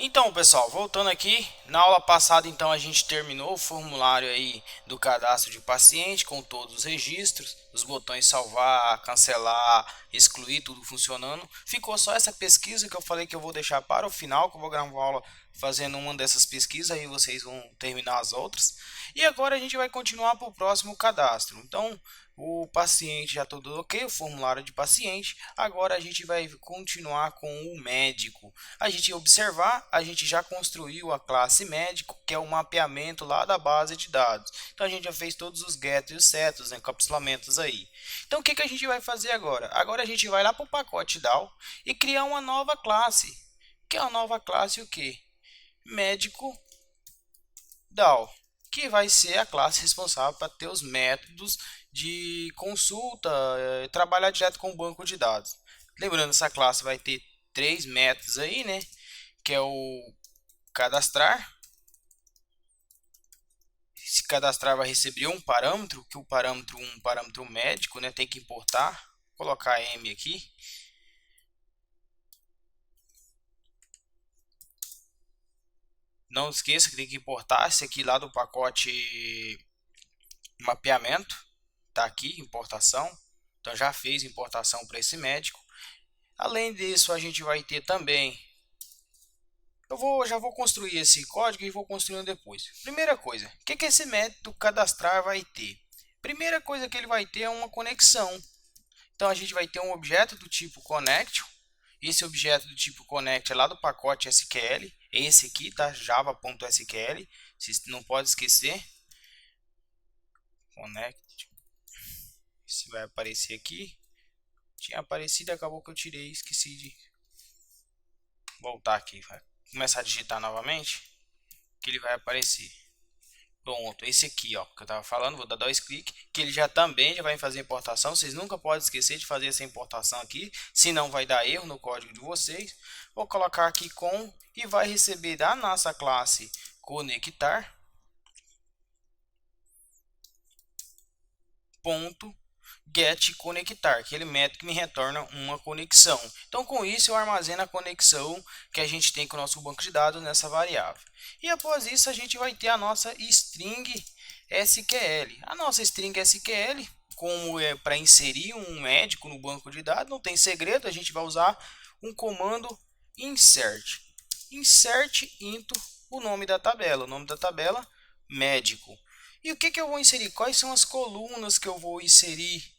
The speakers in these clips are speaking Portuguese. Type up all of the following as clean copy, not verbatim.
Então, pessoal, voltando aqui, na aula passada, então a gente terminou o formulário aí do cadastro de paciente com todos os registros, os botões salvar, cancelar, excluir, tudo funcionando. Ficou só essa pesquisa que eu falei que eu vou deixar para o final, que eu vou gravar uma aula fazendo uma dessas pesquisas, aí vocês vão terminar as outras. E agora a gente vai continuar para o próximo cadastro. Então, o paciente já tudo ok, o formulário de paciente. Agora a gente vai continuar com o médico. A gente observar, a gente já construiu a classe médico, que é o mapeamento lá da base de dados. Então a gente já fez todos os get e os set, os encapsulamentos aí. Então o que a gente vai fazer agora? Agora a gente vai lá para o pacote DAO e criar uma nova classe. Que é a nova classe o que? Médico DAO, que vai ser a classe responsável para ter os métodos de consulta, trabalhar direto com o banco de dados. Lembrando, essa classe vai ter três métodos aí, né? Que é o cadastrar. Se cadastrar vai receber um parâmetro, que o parâmetro um parâmetro médico, né? Tem que importar. Vou colocar M aqui. Não esqueça que tem que importar esse aqui lá do pacote mapeamento. Tá aqui, importação. Então já fez importação para esse médico. Além disso, a gente vai ter também. Já vou construir esse código e vou construindo depois. Primeira coisa, o que esse método cadastrar vai ter? Primeira coisa que ele vai ter é uma conexão. Então a gente vai ter um objeto do tipo connection. Esse objeto do tipo connect é lá do pacote SQL. Esse aqui, tá? Java.sql. Vocês não pode esquecer. Connect. Esse vai aparecer aqui. Tinha aparecido e acabou que eu tirei. Esqueci de voltar aqui. Vai começar a digitar novamente. Que ele vai aparecer. Pronto, esse aqui, ó, que eu tava falando, vou dar dois cliques, que ele já também já vai fazer importação. Vocês nunca podem esquecer de fazer essa importação aqui, senão vai dar erro no código de vocês. Vou colocar aqui com e vai receber da nossa classe conectar ponto get conectar, aquele método que me retorna uma conexão. Então, com isso eu armazeno a conexão que a gente tem com o nosso banco de dados nessa variável. E após isso a gente vai ter a nossa string SQL. A nossa string SQL, como é para inserir um médico no banco de dados, não tem segredo, a gente vai usar um comando insert. Insert into o nome da tabela médico. E o que eu vou inserir? Quais são as colunas que eu vou inserir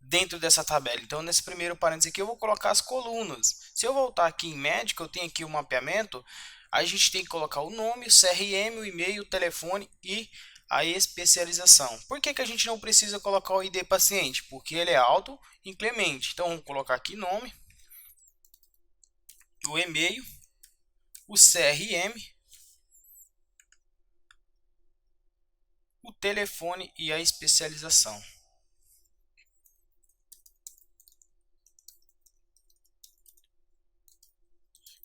dentro dessa tabela? Então, nesse primeiro parênteses aqui, eu vou colocar as colunas. Se eu voltar aqui em médico, eu tenho aqui o mapeamento. A gente tem que colocar o nome, o CRM, o e-mail, o telefone e a especialização. Por que a gente não precisa colocar o ID paciente? Porque ele é auto-inclemente. Então, vamos colocar aqui nome, o e-mail, o CRM, o telefone e a especialização.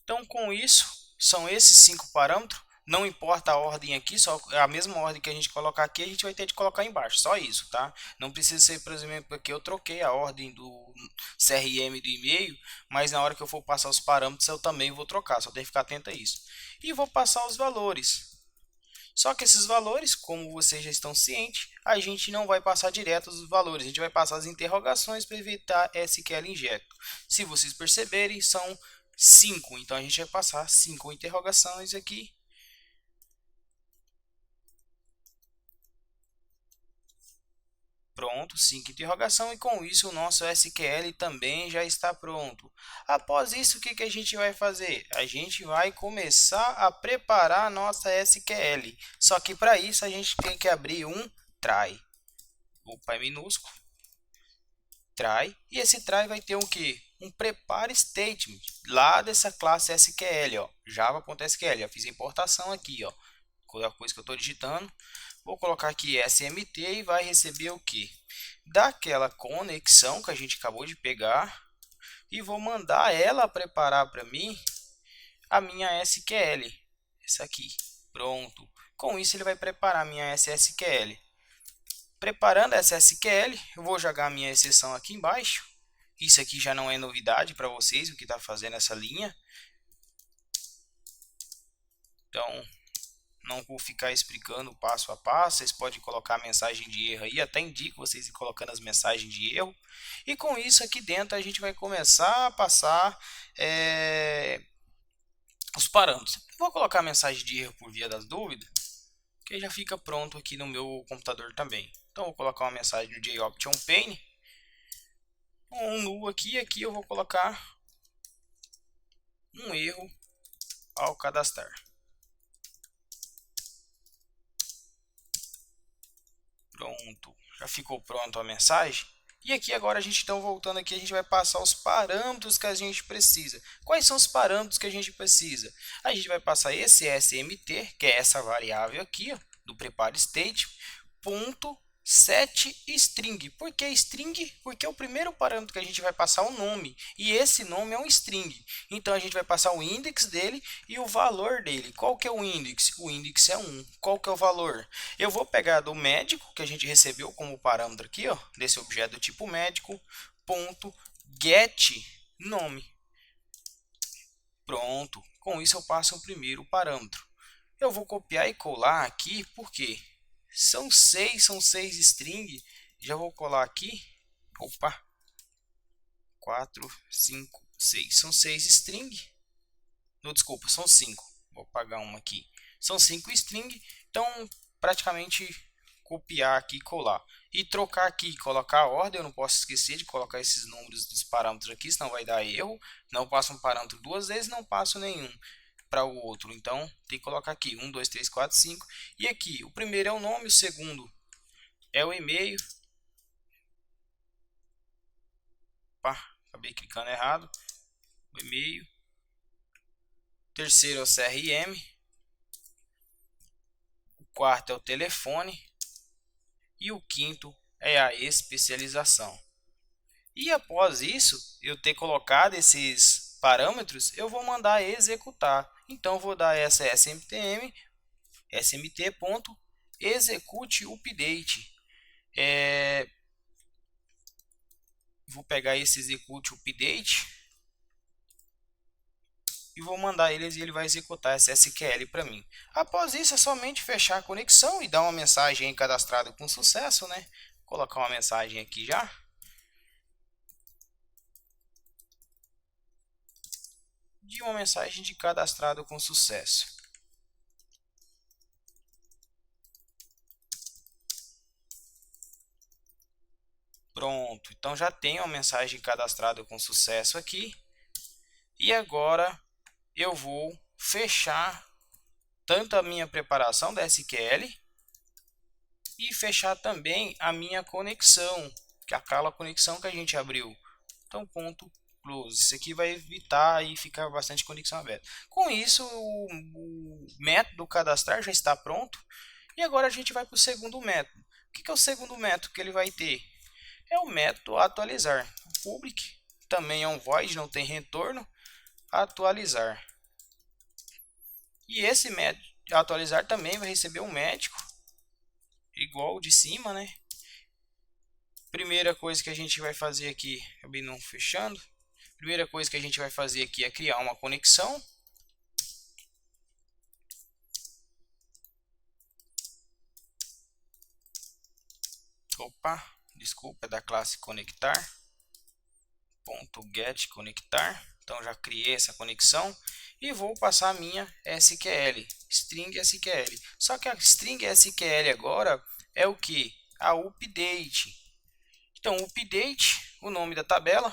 Então, com isso, são esses 5 parâmetros. Não importa a ordem aqui, só a mesma ordem que a gente colocar aqui, a gente vai ter de colocar embaixo. Só isso, tá? Não precisa ser, por exemplo, aqui eu troquei a ordem do CRM do e-mail, mas na hora que eu for passar os parâmetros, eu também vou trocar. Só tem que ficar atento a isso. E vou passar os valores. Só que esses valores, como vocês já estão cientes, a gente não vai passar direto os valores, a gente vai passar as interrogações para evitar SQL injecto. Se vocês perceberem, são 5, então a gente vai passar 5 interrogações aqui. Pronto, 5 interrogação e com isso o nosso SQL também já está pronto. Após isso, o que a gente vai fazer? A gente vai começar a preparar a nossa SQL. Só que para isso a gente tem que abrir um try. Opa, é minúsculo. Try. E esse try vai ter um que? Um prepare statement lá dessa classe SQL, ó, java.sql. Eu fiz a importação aqui, ó, a coisa que eu estou digitando. Vou colocar aqui SMT e vai receber o que? Daquela conexão que a gente acabou de pegar e vou mandar ela preparar para mim a minha SQL. Essa aqui. Pronto. Com isso ele vai preparar a minha SQL. Preparando essa SQL, eu vou jogar a minha exceção aqui embaixo. Isso aqui já não é novidade para vocês, o que está fazendo essa linha. Então, não vou ficar explicando passo a passo. Vocês podem colocar mensagem de erro aí, até indico vocês ir colocando as mensagens de erro. E com isso aqui dentro a gente vai começar a passar os parâmetros. Vou colocar a mensagem de erro por via das dúvidas, que já fica pronto aqui no meu computador também. Então vou colocar uma mensagem do JOption Pane, um null aqui, aqui eu vou colocar um erro ao cadastrar. Pronto, já ficou pronto a mensagem. E aqui agora a gente, então voltando aqui, a gente vai passar os parâmetros que a gente precisa. Quais são os parâmetros que a gente precisa? A gente vai passar esse SMT, que é essa variável aqui, ó, do prepare state, ponto set string. Por que string? Porque o primeiro parâmetro que a gente vai passar é o nome, e esse nome é um string. Então a gente vai passar o index dele e o valor dele. Qual que é o index? O index é 1. Qual que é o valor? Eu vou pegar do médico, que a gente recebeu como parâmetro aqui, ó, desse objeto do tipo médico, ponto get nome. Pronto. Com isso eu passo o primeiro parâmetro. Eu vou copiar e colar aqui, porque são seis string. Já vou colar aqui. Opa. 4, 5, 6. São 6 string. Não, desculpa, são 5. Vou apagar uma aqui. São 5 string. Então, praticamente copiar aqui e colar. E trocar aqui, colocar a ordem. Eu não posso esquecer de colocar esses números dos parâmetros aqui, senão vai dar erro. Não passo um parâmetro duas vezes, não passo nenhum para o outro. Então, tem que colocar aqui 1, 2, 3, 4, 5. E aqui, o primeiro é o nome, o segundo é o e-mail. Opa, acabei clicando errado. O e-mail. O terceiro é o CRM. O quarto é o telefone. E o quinto é a especialização. E após isso, eu ter colocado esses parâmetros, eu vou mandar executar. Então, vou dar essa smt.execute update. Vou pegar esse execute update e vou mandar eles e ele vai executar essa SQL para mim. Após isso, é somente fechar a conexão e dar uma mensagem cadastrada com sucesso, né? Vou colocar uma mensagem aqui já. De uma mensagem de cadastrado com sucesso. Pronto, então já tenho a mensagem cadastrada com sucesso aqui. E agora eu vou fechar tanto a minha preparação da SQL e fechar também a minha conexão, que é aquela conexão que a gente abriu. Então, ponto close. Isso aqui vai evitar e ficar bastante conexão aberta. Com isso, o método cadastrar já está pronto. E agora a gente vai para o segundo método. O que é o segundo método que ele vai ter? É o método atualizar. Public também é um void, não tem retorno. Atualizar. E esse método atualizar também vai receber um médico, igual o de cima, né? Primeira coisa que a gente vai fazer aqui, acabei não fechando. Primeira coisa que a gente vai fazer aqui é criar uma conexão. Opa, desculpa, é da classe conectar. .get conectar. Então já criei essa conexão e vou passar a minha SQL, string SQL. Só que a string SQL agora é o que? A update. Então, update, o nome da tabela.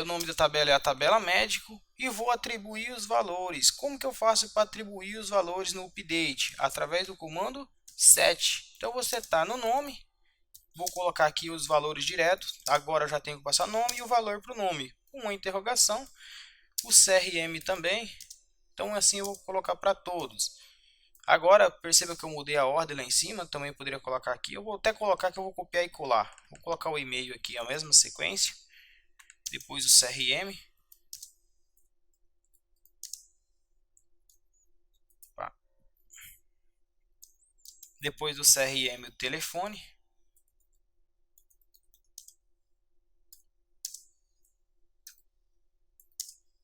O nome da tabela é a tabela médico e vou atribuir os valores. Como que eu faço para atribuir os valores no update? Através do comando set. Então, você está no nome. Vou colocar aqui os valores diretos. Agora eu já tenho que passar nome e o valor para o nome. Uma interrogação. O CRM também. Então, assim eu vou colocar para todos. Agora, perceba que eu mudei a ordem lá em cima. Também poderia colocar aqui. Eu vou até colocar que eu vou copiar e colar. Vou colocar o e-mail aqui, a mesma sequência. Depois o CRM. Depois do CRM, o telefone.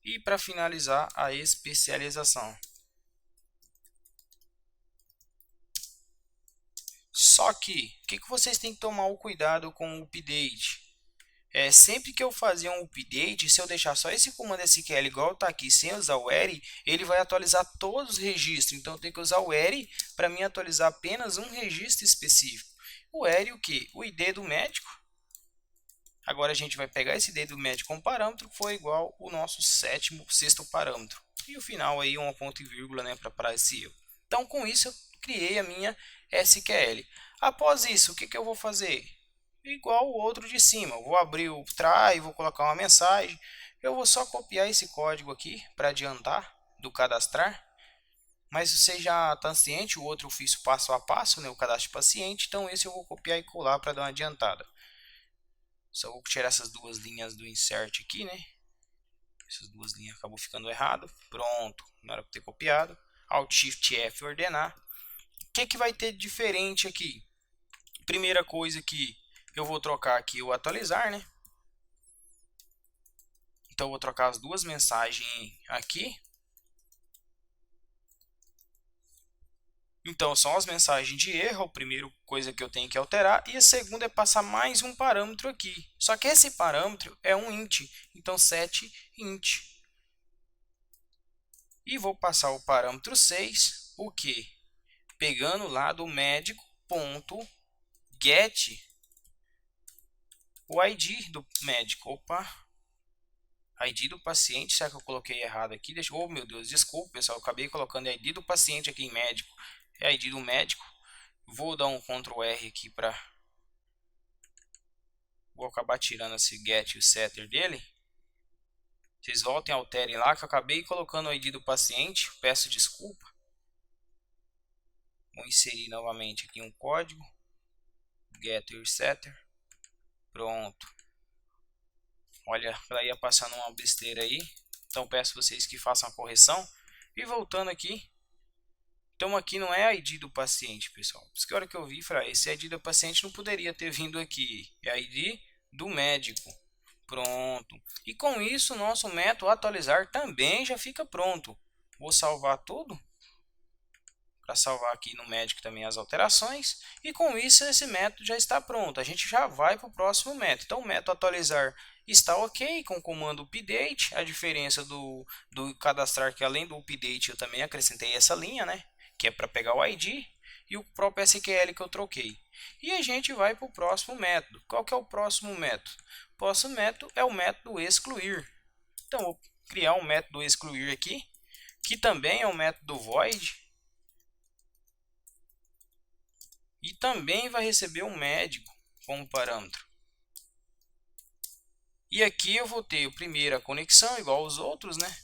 E para finalizar, a especialização. Só que, o que vocês têm que tomar o cuidado com o update? Sempre que eu fazer um update, se eu deixar só esse comando SQL igual está aqui, sem usar o array, ele vai atualizar todos os registros. Então eu tenho que usar o array para mim atualizar apenas um registro específico. O array o que? O ID do médico. Agora a gente vai pegar esse ID do médico como parâmetro, que foi igual o nosso sexto parâmetro. E o final aí um ponto e vírgula, né, para parar esse erro. Então com isso eu criei a minha SQL. Após isso, o que eu vou fazer? Igual o outro de cima, eu vou abrir o try, vou colocar uma mensagem. Eu vou só copiar esse código aqui para adiantar do cadastrar. Mas você já está ciente, o outro eu fiz passo a passo, né, o cadastro de paciente. Então esse eu vou copiar e colar para dar uma adiantada. Só vou tirar essas duas linhas do insert aqui, né? Essas duas linhas acabou ficando errado. Pronto, não era para ter copiado. Alt Shift F ordenar. O que vai ter de diferente aqui? Primeira coisa que eu vou trocar aqui o atualizar, né? Então eu vou trocar as duas mensagens aqui. Então são as mensagens de erro, a primeira coisa que eu tenho que alterar, e a segunda é passar mais um parâmetro aqui. Só que esse parâmetro é um int, então set int. E vou passar o parâmetro 6, o que? Pegando lá do médico.get o ID do médico. Opa! ID do paciente, será que eu coloquei errado aqui? Oh, meu Deus, desculpa, pessoal, eu acabei colocando ID do paciente aqui em médico. É ID do médico. Vou dar um Ctrl R aqui para... Vou acabar tirando esse get e o setter dele. Vocês voltem e alterem lá que eu acabei colocando o ID do paciente. Peço desculpa. Vou inserir novamente aqui um código. Getter e setter. Pronto. Olha, para ir passando uma besteira aí. Então peço vocês que façam a correção. E voltando aqui. Então aqui não é ID do paciente, pessoal. Por isso que a hora que eu vi, falei, esse ID do paciente não poderia ter vindo aqui. É ID do médico. Pronto. E com isso, o nosso método atualizar também já fica pronto. Vou salvar tudo. Para salvar aqui no médico também as alterações. E com isso, esse método já está pronto. A gente já vai para o próximo método. Então, o método atualizar está ok com o comando update. A diferença do cadastrar, que além do update, eu também acrescentei essa linha, né? Que é para pegar o ID. E o próprio SQL que eu troquei. E a gente vai para o próximo método. Qual que é o próximo método? O próximo método é o método excluir. Então, vou criar um método excluir aqui, que também é um método void. E também vai receber um médico como parâmetro. E aqui eu vou ter o primeiro a conexão, igual aos outros, né?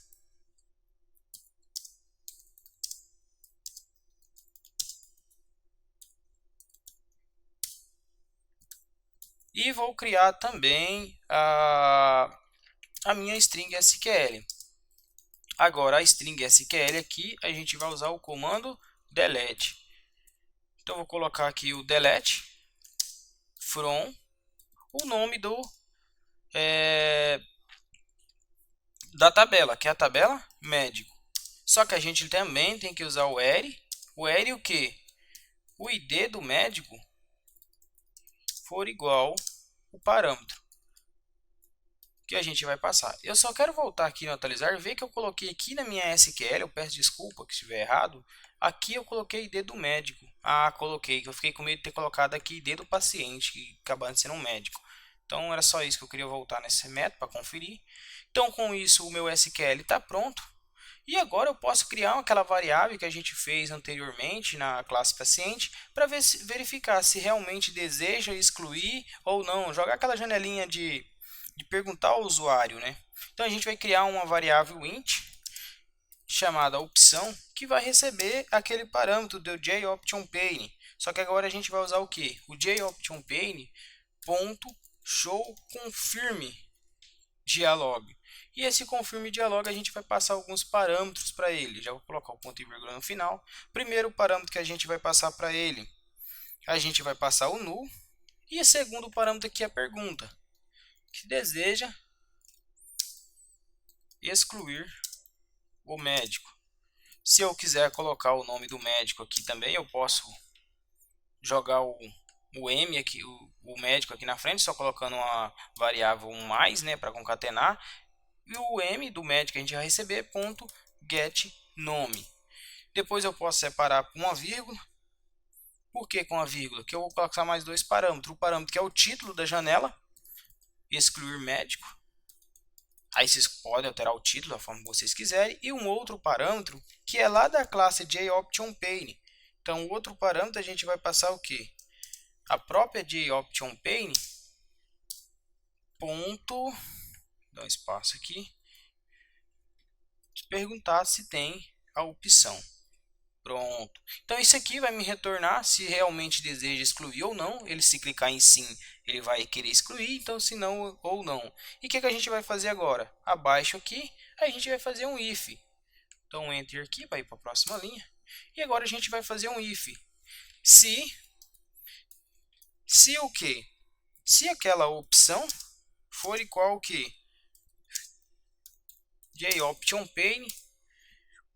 E vou criar também a minha string SQL. Agora, a string SQL aqui, a gente vai usar o comando delete. Então, vou colocar aqui o delete from o nome da tabela, que é a tabela médico. Só que a gente também tem que usar o array. O array o que? O ID do médico for igual o parâmetro que a gente vai passar. Eu só quero voltar aqui no atualizar, ver que eu coloquei aqui na minha SQL, eu peço desculpa que estiver errado, aqui eu coloquei ID do médico. Coloquei, que eu fiquei com medo de ter colocado aqui ID do paciente, que acabando sendo um médico. Então era só isso que eu queria voltar nesse método para conferir. Então com isso o meu SQL está pronto. E agora eu posso criar aquela variável que a gente fez anteriormente na classe paciente para verificar se realmente deseja excluir ou não. Jogar aquela janelinha de perguntar ao usuário, né? Então a gente vai criar uma variável int chamada opção que vai receber aquele parâmetro do JOptionPane. Só que agora a gente vai usar o que? O JOptionPane ponto show confirm dialog. E esse confirm dialog a gente vai passar alguns parâmetros para ele. Já vou colocar o ponto e vírgula no final. Primeiro parâmetro que a gente vai passar para ele, a gente vai passar o null. E o segundo parâmetro aqui é a pergunta, que deseja excluir o médico. Se eu quiser colocar o nome do médico aqui também, eu posso jogar o M aqui, o médico aqui na frente, só colocando uma variável um mais, né, para concatenar. E o M do médico que a gente vai receber, ponto get nome. Depois eu posso separar com uma vírgula. Por que com a vírgula? Que eu vou colocar mais dois parâmetros. O parâmetro que é o título da janela, excluir médico. Aí vocês podem alterar o título da forma que vocês quiserem. E um outro parâmetro que é lá da classe JOptionPane. Então, o outro parâmetro a gente vai passar o que? A própria JOptionPane ponto, dá um espaço aqui, perguntar se tem a opção. Pronto. Então isso aqui vai me retornar se realmente deseja excluir ou não. Ele, se clicar em sim, ele vai querer excluir, então se não ou não. E o que a gente vai fazer agora? Abaixo aqui, a gente vai fazer um if. Então enter aqui para ir para a próxima linha. E agora a gente vai fazer um if. Se o que? Se aquela opção for igual ao que? JOptionPane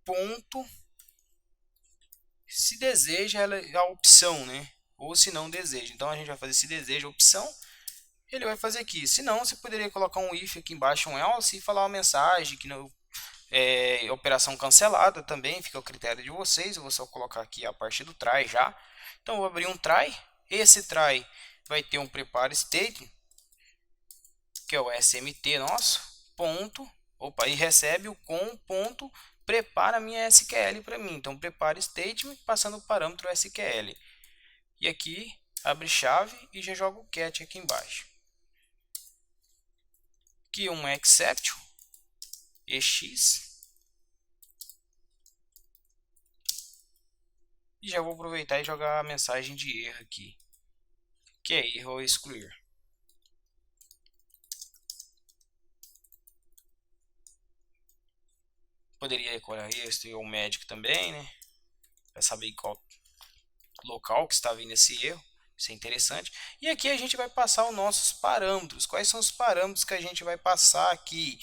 ponto, se deseja a opção, né? Ou se não deseja. Então a gente vai fazer se deseja a opção. Ele vai fazer aqui. Se não, você poderia colocar um if aqui embaixo, um else, e falar uma mensagem que não operação cancelada também, fica ao critério de vocês. Eu vou só colocar aqui a parte do try já. Então eu vou abrir um try. Esse try vai ter um prepare state, que é o SMT nosso, ponto, opa, e recebe o com ponto, prepara a minha SQL para mim. Então prepare statement passando o parâmetro SQL. E aqui abre chave e já joga o cat aqui embaixo. Aqui um exception ex. E já vou aproveitar e jogar a mensagem de erro aqui, que é erro ao excluir. Poderia decorar isso e o médico também, né? Para saber qual local que está vindo esse erro. Isso é interessante. E aqui a gente vai passar os nossos parâmetros. Quais são os parâmetros que a gente vai passar aqui?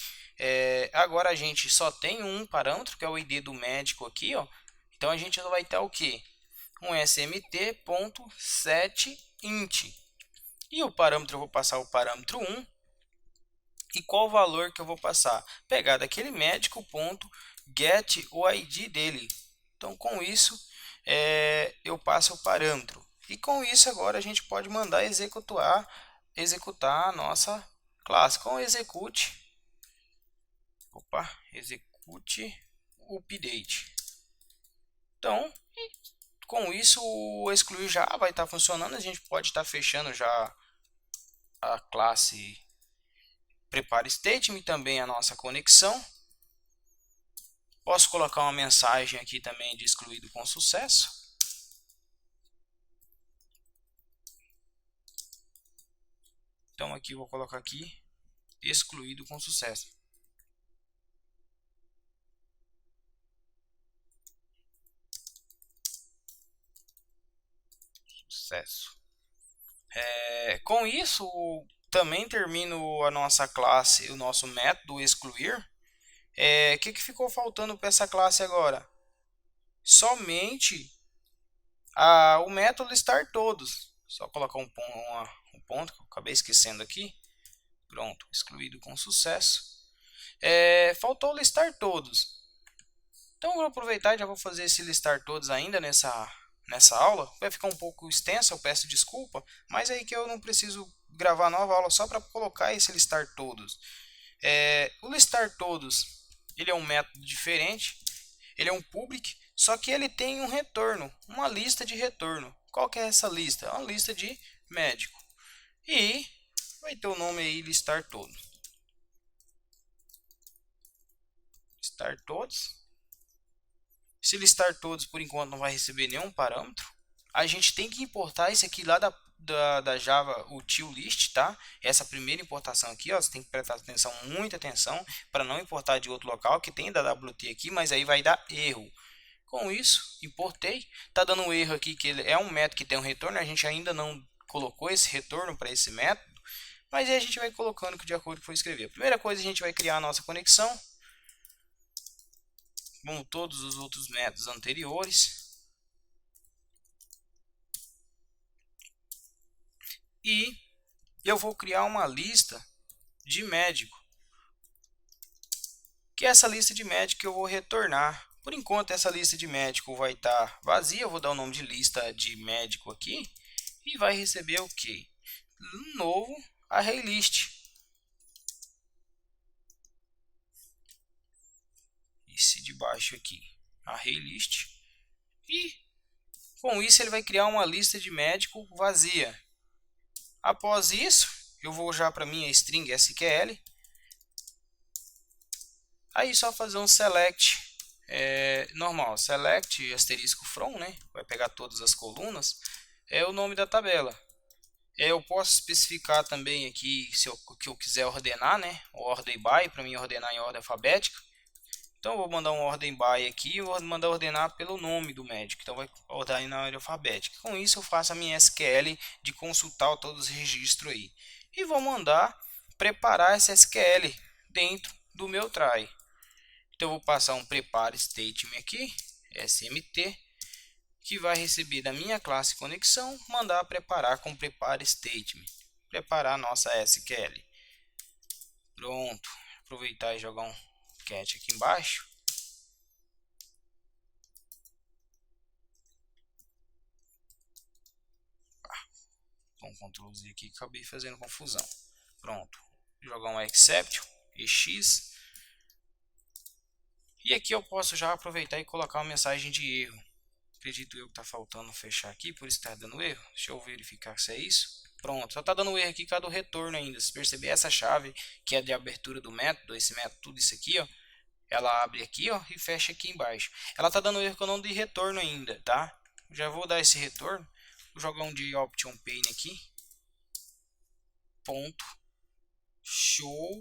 Agora a gente só tem um parâmetro, que é o ID do médico aqui, ó. Então a gente vai ter o que? Um smt.setInt. E o parâmetro, eu vou passar o parâmetro 1. E qual o valor que eu vou passar? Pegar daquele médico, ponto, get o ID dele. Então com isso eu passo o parâmetro. E com isso agora a gente pode mandar executar a nossa classe. Com execute update. Então, com isso o excluir já vai estar funcionando. A gente pode estar fechando já a classe prepare statement, também a nossa conexão. Posso colocar uma mensagem aqui também de excluído com sucesso. Então aqui vou colocar aqui excluído com sucesso. Sucesso. Com isso também termino a nossa classe, o nosso método excluir. O que ficou faltando para essa classe agora? Somente o método listar todos. Só colocar um ponto que eu acabei esquecendo aqui. Pronto, excluído com sucesso. Faltou listar todos. Então eu vou aproveitar e já vou fazer esse listar todos ainda nessa aula. Vai ficar um pouco extensa, eu peço desculpa, mas é aí que eu não preciso gravar nova aula só para colocar esse listar todos. O listar todos, ele é um método diferente, ele é um public, só que ele tem um retorno, uma lista de retorno. Qual que é essa lista? É uma lista de médico. E vai ter o nome aí listar todos. Listar todos. Se listar todos, por enquanto não vai receber nenhum parâmetro. A gente tem que importar isso aqui lá da Java, o toList, tá? Essa primeira importação aqui, ó, você tem que prestar atenção, muita atenção, para não importar de outro local, que tem da WT aqui, mas aí vai dar erro. Com isso, importei. Tá dando um erro aqui, que ele é um método que tem um retorno, a gente ainda não colocou esse retorno para esse método, mas aí a gente vai colocando de acordo com o que for escrever. A primeira coisa, a gente vai criar a nossa conexão, como todos os outros métodos anteriores. e eu vou criar uma lista de médico, que é essa lista de médico que eu vou retornar. Por enquanto essa lista de médico vai estar vazia, eu vou dar o nome de lista de médico aqui e vai receber o que? Um novo array list. Esse de baixo aqui, array list. E com isso ele vai criar uma lista de médico vazia. Após isso, eu vou já para minha string SQL. Aí só fazer um select normal, select asterisco from, né? Vai pegar todas as colunas. É o nome da tabela. Eu posso especificar também aqui se eu, que eu quiser ordenar, né? Ordem by, para mim ordenar em ordem alfabética. Então eu vou mandar uma ordem by aqui e vou mandar ordenar pelo nome do médico. Então vai ordenar na ordem alfabética. Com isso eu faço a minha SQL de consultar todos os registros aí. E vou mandar preparar essa SQL dentro do meu try. Então eu vou passar um prepare statement aqui, SMT, que vai receber da minha classe conexão, mandar preparar com prepare statement. Preparar a nossa SQL. Pronto. Aproveitar e jogar um cat aqui embaixo. Com Ctrl Z aqui, acabei fazendo confusão. Pronto. Jogar um exception, EX. E aqui eu posso já aproveitar e colocar uma mensagem de erro. Acredito eu que está faltando fechar aqui, por isso está dando erro. Deixa eu verificar se é isso. Pronto, só está dando erro aqui por causa do retorno ainda. Se perceber essa chave, que é de abertura do método, esse método, tudo isso aqui, ó, ela abre aqui, ó, e fecha aqui embaixo. Ela está dando erro que eu não dei retorno ainda, tá? Já vou dar esse retorno. Vou jogar um de option pane aqui. Ponto. Show.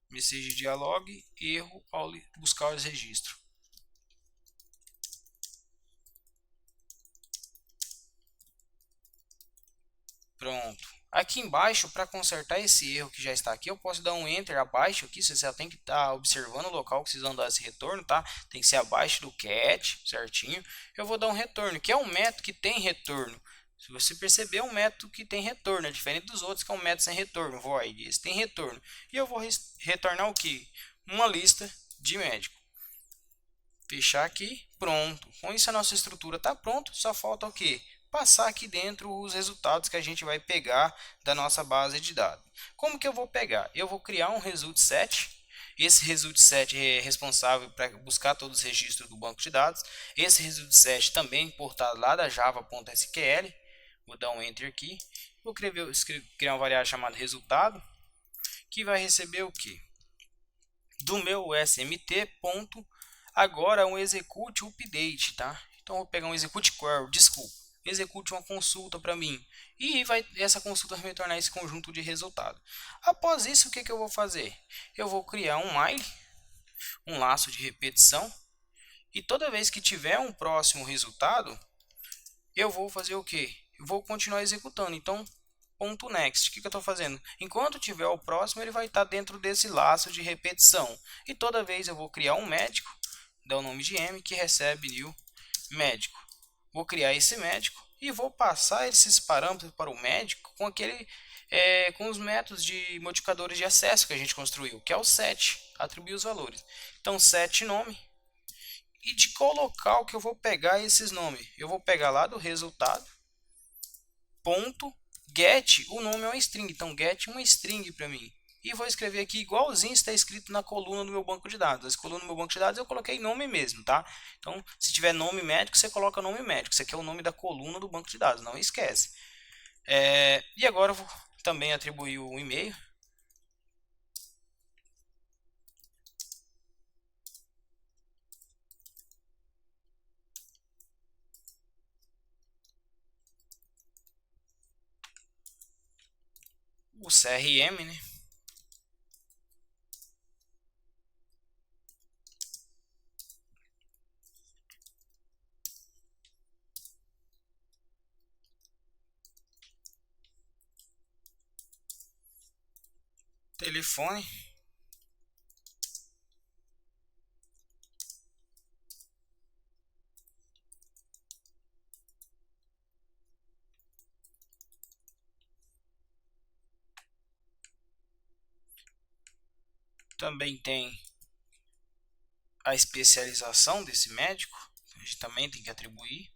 Message dialog. Erro ao buscar os registros. Pronto. Aqui embaixo, para consertar esse erro que já está aqui, eu posso dar um enter abaixo aqui. Você já tem que estar observando o local que vocês vão dar esse retorno, tá? Tem que ser abaixo do cat, certinho. Eu vou dar um retorno, que é um método que tem retorno. Se você perceber, é um método que tem retorno, é diferente dos outros que é um método sem retorno, void. Esse tem retorno. E eu vou retornar o que? Uma lista de médico. Fechar aqui, pronto. Com isso a nossa estrutura está pronta, só falta o que? Passar aqui dentro os resultados que a gente vai pegar da nossa base de dados. Como que eu vou pegar? Eu vou criar um result set. Esse result set é responsável para buscar todos os registros do banco de dados. Esse result set também importado lá da java.sql. Vou dar um enter aqui. Vou criar uma variável chamada resultado, que vai receber o que? Do meu SMT. Agora um execute update, tá? Então eu vou pegar um execute query, desculpa, execute uma consulta para mim e essa consulta vai me tornar esse conjunto de resultado. Após isso, o que eu vou fazer? Eu vou criar um while, um laço de repetição, e toda vez que tiver um próximo resultado, eu vou fazer o que? Eu vou continuar executando. Então, ponto next. O que eu estou fazendo? Enquanto tiver o próximo, ele vai estar dentro desse laço de repetição. E toda vez eu vou criar um médico, dar o nome de M, que recebe new médico. Vou criar esse médico e vou passar esses parâmetros para o médico com os métodos de modificadores de acesso que a gente construiu, que é o set, atribuir os valores. Então, set nome, e de colocar o que eu vou pegar esses nomes. Eu vou pegar lá do resultado, ponto, get, o nome é uma string, então get uma string para mim. E vou escrever aqui igualzinho está escrito na coluna do meu banco de dados. As colunas do meu banco de dados eu coloquei nome mesmo, tá? Então, se tiver nome médico, você coloca nome médico. Isso aqui é o nome da coluna do banco de dados, não esquece. E agora eu vou também atribuir o e-mail. O CRM, né? Telefone. Também tem a especialização desse médico, a gente também tem que atribuir.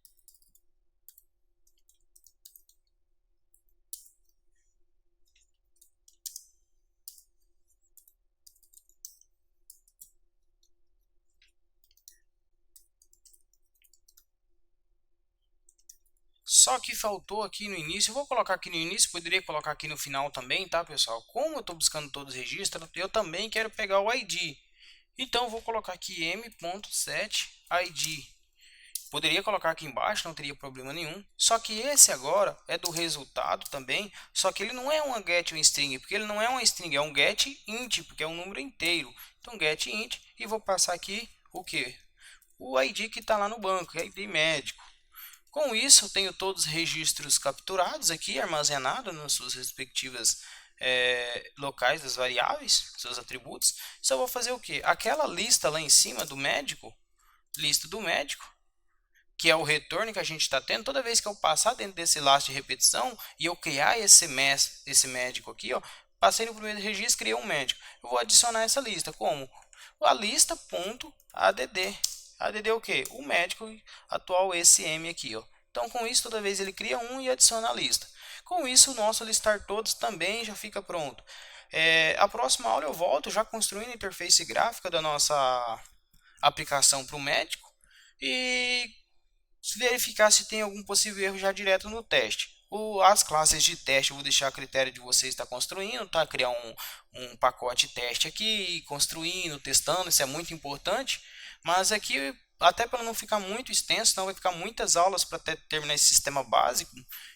Só que faltou aqui no início, eu vou colocar aqui no início, poderia colocar aqui no final também, tá, pessoal? Como eu estou buscando todos os registros, eu também quero pegar o ID. Então, eu vou colocar aqui m.set_id. Poderia colocar aqui embaixo, não teria problema nenhum. Só que esse agora é do resultado também, só que ele não é uma get ou um string, porque ele não é uma string, é um get int, porque é um número inteiro. Então, get int, e vou passar aqui o que? O ID que está lá no banco, ID médico. Com isso, eu tenho todos os registros capturados aqui, armazenados nas suas respectivas locais das variáveis, seus atributos. Só vou fazer o que? Aquela lista lá em cima do médico, lista do médico, que é o retorno que a gente está tendo, toda vez que eu passar dentro desse laço de repetição e eu criar esse médico aqui, ó, passei no primeiro registro, criei um médico. Eu vou adicionar essa lista, como? A lista.add. ADD é o que? O médico atual SM aqui, ó. Então, com isso, toda vez ele cria um e adiciona a lista. Com isso, o nosso listar todos também já fica pronto. A próxima aula eu volto já construindo a interface gráfica da nossa aplicação para o médico e verificar se tem algum possível erro já direto no teste. As classes de teste eu vou deixar a critério de vocês estar construindo, tá? Criar um pacote teste aqui, construindo, testando, isso é muito importante. Mas aqui, até para não ficar muito extenso, não vai ficar muitas aulas para terminar esse sistema básico.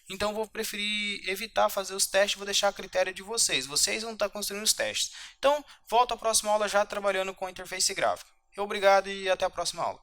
Então eu vou preferir evitar fazer os testes, vou deixar a critério de vocês. Vocês vão estar construindo os testes. Então, volto à próxima aula já trabalhando com a interface gráfica. Obrigado e até a próxima aula.